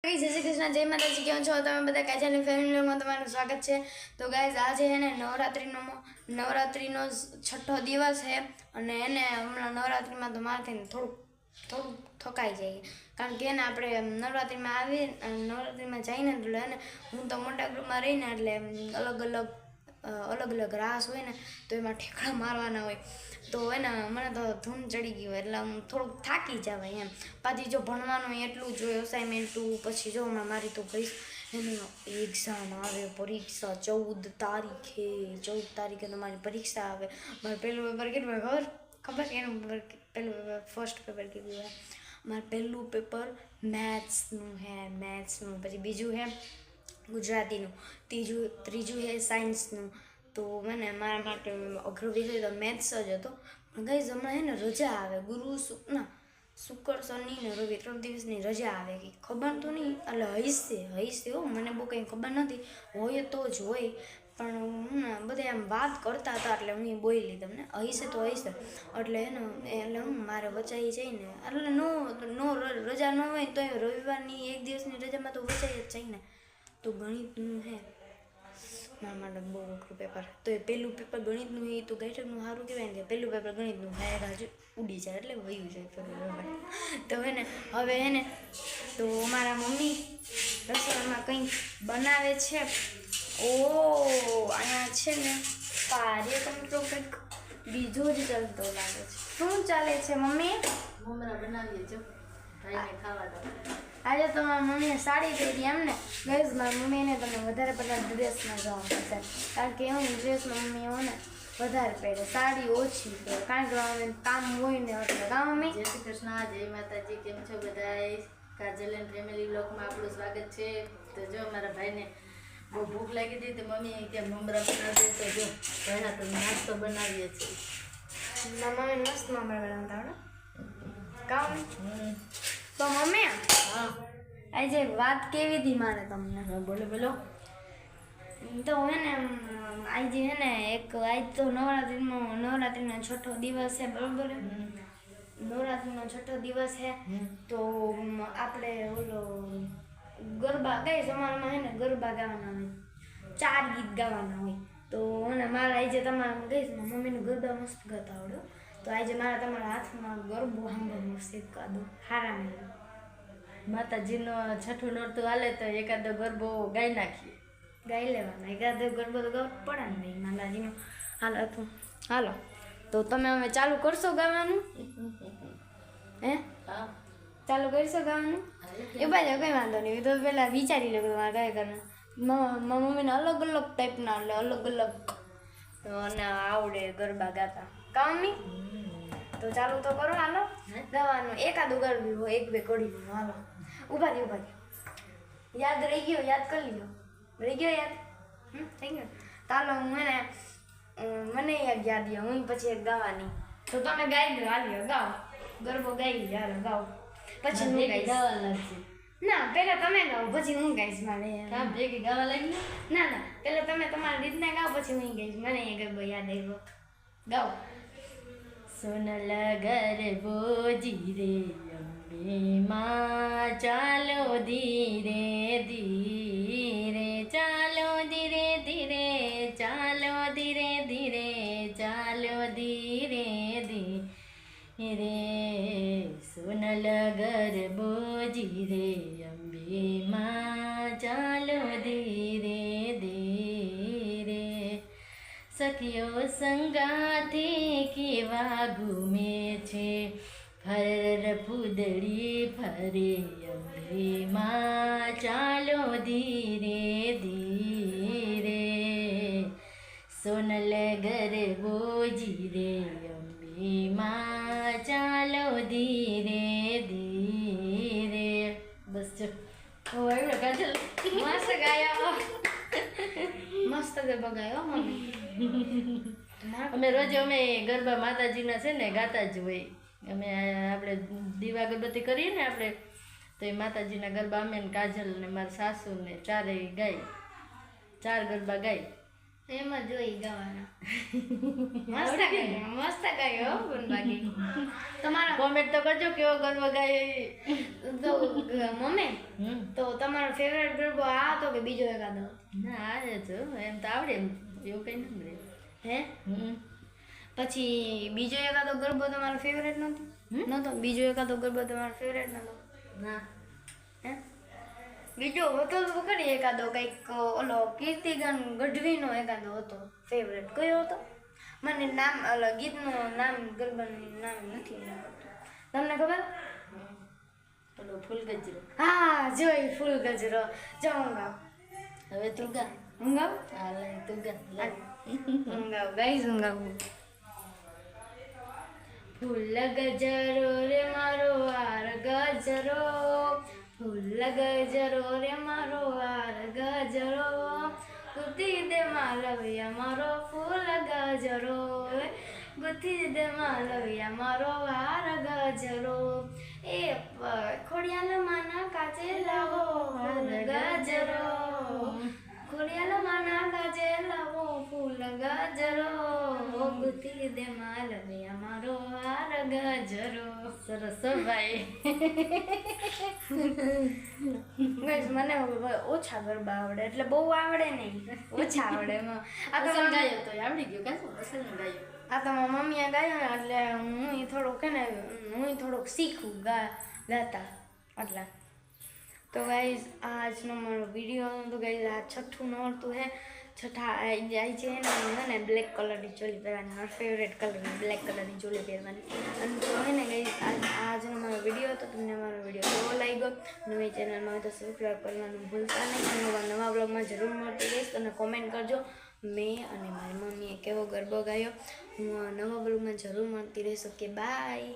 જય શ્રી કૃષ્ણ, જય માતાજી. કેમ છો તમે બધા? કાજાની ફેમિલીમાં તમારું સ્વાગત છે. તો ગાઈઝ આજે છે ને નવરાત્રિનો છઠ્ઠો દિવસ છે અને એને હમણાં નવરાત્રિમાં તો મારાથી થોડુંક થકાઈ જાય, કારણ કે એને આપણે નવરાત્રિમાં જઈને એટલે એને હું તો મોટા ગ્રુપમાં રહીને એટલે અલગ અલગ રાસ હોય ને તો એમાં ઠેકડા મારવાના હોય તો એને મને તો ધૂન ચડી ગઈ હોય એટલે હું થોડુંક થાકી જવાય એમ. પાછી જો ભણવાનું એટલું જ હોય, અસાઇનમેન્ટું, પછી જો હમણાં મારી તો ભાઈ એની એક્ઝામ આવે, પરીક્ષા 14 તારીખે તો મારી પરીક્ષા આવે. મારે પહેલું પેપર કેટલું ખબર એનું પહેલું પેપર ફર્સ્ટ પેપર કીધું હોય મારે પહેલું પેપર મેથ્સનું, પછી બીજું છે ગુજરાતીનું, ત્રીજું છે સાયન્સનું. તો મને મારા માટે અઘરો વિષય તો મેથ્સ જ હતો. પણ ગાઈઝ હમણાં છે ને રજા આવે, શુક્ર શનિ ને રવિ 3 દિવસની રજા આવે કે ખબર તો નહીં, એટલે હઈશે હો, મને બહુ કંઈ ખબર નથી, હોય તો જ હોય. પણ હું બધા આમ વાત કરતા હતા એટલે હું બોલી તમને હઈશે તો હઈશે એટલે એટલે હું મારે વચાઈ જઈને એટલે નો રજા ન હોય તો રવિવારની 1 દિવસની રજામાં તો વચાઈ જ જાય ને. તો ગણિતનું હે મારા માટે બહુ અઘરું પેપર. તો એ પહેલું પેપર ગણિતનું એ તો ગાઈટરનું સારું કહેવાય ને, પહેલું પેપર ગણિતનું હજુ ઉડી જાય એટલે વયું જાય પહેલું પેપર. તો હવે એને તો મારા મમ્મી રસોડામાં કંઈક બનાવે છે. અહીંયા છે ને કાર્યક્રમ તો કંઈક બીજો જ ચાલતો લાગે છે. શું ચાલે છે મમ્મી? મમરા બનાવીએ છો ભાઈને ખાવા દો. આજે તો મારા મમ્મીએ સાડી પહેરી એમ ને. ગાઈઝ મારા મમ્મીને તમે વધારે પડતા ડ્રેસમાં જવા પડશે, કારણ કે હું ડ્રેસમાં મમ્મી હોય ને વધારે પહેરે, સાડી ઓછી પહેરે, કારણ કે અમે કામ હોય ને એટલે. કામ મમ્મી? જય શ્રી કૃષ્ણ, જય માતાજી. કેમ છો બધાય? કાજલ એન્ડ ફેમિલી બ્લોગમાં આપણું સ્વાગત છે. તો જો મારા ભાઈને બહુ ભૂખ લાગી હતી તો મમ્મીએ કે મમરા બનાવી દે. તો જો પહેલા તો નાસ્તો બનાવીએ છીએ. મારા મમ્મી મસ્ત મમરા બનાવતા આવડે. કામ તો મમ્મી હા આજે વાત કેવી હતી મારે તમને? બોલો. તો હે ને આજે હે ને આજ તો નવરાત્રિનો છઠ્ઠો દિવસ છે, બરોબર? નવરાત્રિનો છઠ્ઠો દિવસ છે તો આપણે ગરબા કઈ સમાજમાં હે ને ગરબા ગાવાના હોય, 4 ગીત ગાવાના હોય. તો અને મારા આજે તમારા ગઈશ મમ્મીનું ગરબા મસ્ત ગાતા આવડ્યો. તો આજે મારા તમારા હાથમાં ગરબો સાંભળવાનું શીખવા દો હારા નહીં. માતાજીનો છઠ્ઠું નોરતું હાલે તો એકાદો ગરબો ગાઈ નાખીએ. ગાઈ લેવાનો એકાદો ગરબો તો ગાવ પડે ને ભાઈ માતાજીનો. હાલો તો તમે હવે ચાલુ કરશો ગાવાનું? હે હા ચાલુ કરશો ગાવાનું? એ બાજુ કંઈ વાંધો નહીં, તો પહેલાં વિચારી લો કે તમારે ગાય કરવાનું. મમ્મીને અલગ ટાઈપના એટલે અલગ અને આવડે ગરબા ગાતા. કામ નહીં તો ચાલુ તો કરો. હાલો ગાવાનું એકાદું ગરબી હોય, 1-2 કડી. હાલો ઊભા થયો. યાદ રહી ગયો? યાદ કરી લો. રહી ગયો યાદ? થઈ ગયો. ચાલો હું એને મને યાદ ગયો, હું પછી એક ગાવાની. તો તમે ગાઈ દો. હાલ્યો ગાઓ, ગરબો ગાઈ લો. હાલો ગાઓ, પછી હું ગાઈશ. ગાવા લાગશે. ના પહેલા તમે ગાઓ પછી હું ગાઈશ. મારે કામ ભેગી ગાવા લાગી. ના પહેલા તમે તમારી રીતના ગાઓ પછી હું ગાઈશ. મને એ ગરબો યાદ આવ્યો. ગાઓ. સોનલ ગરબો જીરે અંબે માં, ચાલો ધીરે ધીરે, ચાલો ધીરે ધીરે, ચાલો ધીરે ધીરે, ચાલો ધીરે ધીરે. સોનલ ગરબો જીરે અંબે માં, ચાલો ધીરે ધીરે. સખીઓ સંગાથે કેવા ઘૂમે છે, ફર ફૂદડી ફરે અંબે માં, ચાલો ધીરે ધીરે. સોનલ ગરબો જીરે અંબે માં, ચાલો ધીરે ધીરે. બસ જો આવ્યો કાજલ. મસ્ત ગાયો, મસ્ત ગરબો ગાયો મમ્મી. અમે ગરબા માતાજીના છે ને ગાતા જ હોય. અમે આપણે દીવા અગરબત્તી કરીએ ને આપણે તો એ માતાજીના ગરબા અમે ને કાજલ ને મારા સાસુ ને ચારેય ગાય, 4 ગરબા ગાય. એમાં જોઈ ગાવાના. મસ્ત ગાયો બાકી. તમારા કોમેન્ટ તો કરજો કેવો ગરબો ગાય. તો મમ્મી તો તમારો ફેવરેટ ગરબો આ હતો કે બીજો એકાદો? ના આવે છે એમ તો આવડે એમ એવું કંઈ નથી રે. હે પછી બીજો એકાદો ગરબો તમારો ફેવરેટ નતો? બીજો એકાદો ગરબો તમારો ફેવરેટ નતો? ના હે બીજો હતો તો ખરી એકાદો કંઈક ઓલો કીર્તિગન ગઢવીનો એકાદો હતો ફેવરેટ, કયો હતો? મને નામ ઓલો ગીતનું નામ ગરબાનું નામ નથી આવડતું. તમને ખબર? પેલો ફૂલ ગજરો. હા જોઈ ફૂલ ગજરો. જો હું ગાઉં. હવે તું ગા. હું ગાઉં? હા લે તું ગા લે. હું ગાઉં ગાઈઝ, હું ગાઉં. ફૂલ ગજરો રે મારો વાર ગજરો, ફૂલ ગજરો રે મારો વાર ગજરો, ગુથી દે માલવિયા મારો ફૂલ ગજરો, ગુથી દે માલવિયા મારો વાર ગજરો, એ ખોડિયાલ માના કાચે લાવો ફૂલ ગજરો, ખોડિયાલ માના કાચે લાવો ફૂલ ગજરો, ગુથી દે માલવિયા મારો વાર ગજરો. સરસ હો ભાઈ. ગાઈસ મને ઓછા ગરબા આવડે, એટલે બહુ આવડે નહીં, ઓછા આવડે. આ તો અસલ ગાયો તો આવડી ગયું કાશું અસલ ગાયો. આ તો મારી મમ્મીએ ગાયો ને એટલે હું થોડુંક કે ને હું થોડુંક શીખું ગાતા એટલા. તો ગાઈઝ આજનો મારો વિડીયો તો ગાઈઝ આ છઠ્ઠું નોરતું હે. છઠ્ઠા જાય છે ને બ્લેક કલરની ચોલી પહેરવાની, મારો ફેવરેટ કલરની બ્લેક કલરની ચોલી પહેરવાની. અને તો હે ને ગાઈઝ આજનો મારો વિડીયો હતો. તમને મારો વિડીયો કેવો લાગ્યો? નવી ચેનલમાં હોય તો સબસ્ક્રાઈબ કરવાનું ભૂલતા નહીં. નવા બ્લોગમાં જરૂર મળતી રહીશ. તમે કોમેન્ટ કરજો મેં અને મારી મમ્મીએ કેવો ગરબો ગાયો. હું નવા બ્લોગમાં જરૂર મળતી રહીશ. Okay bye.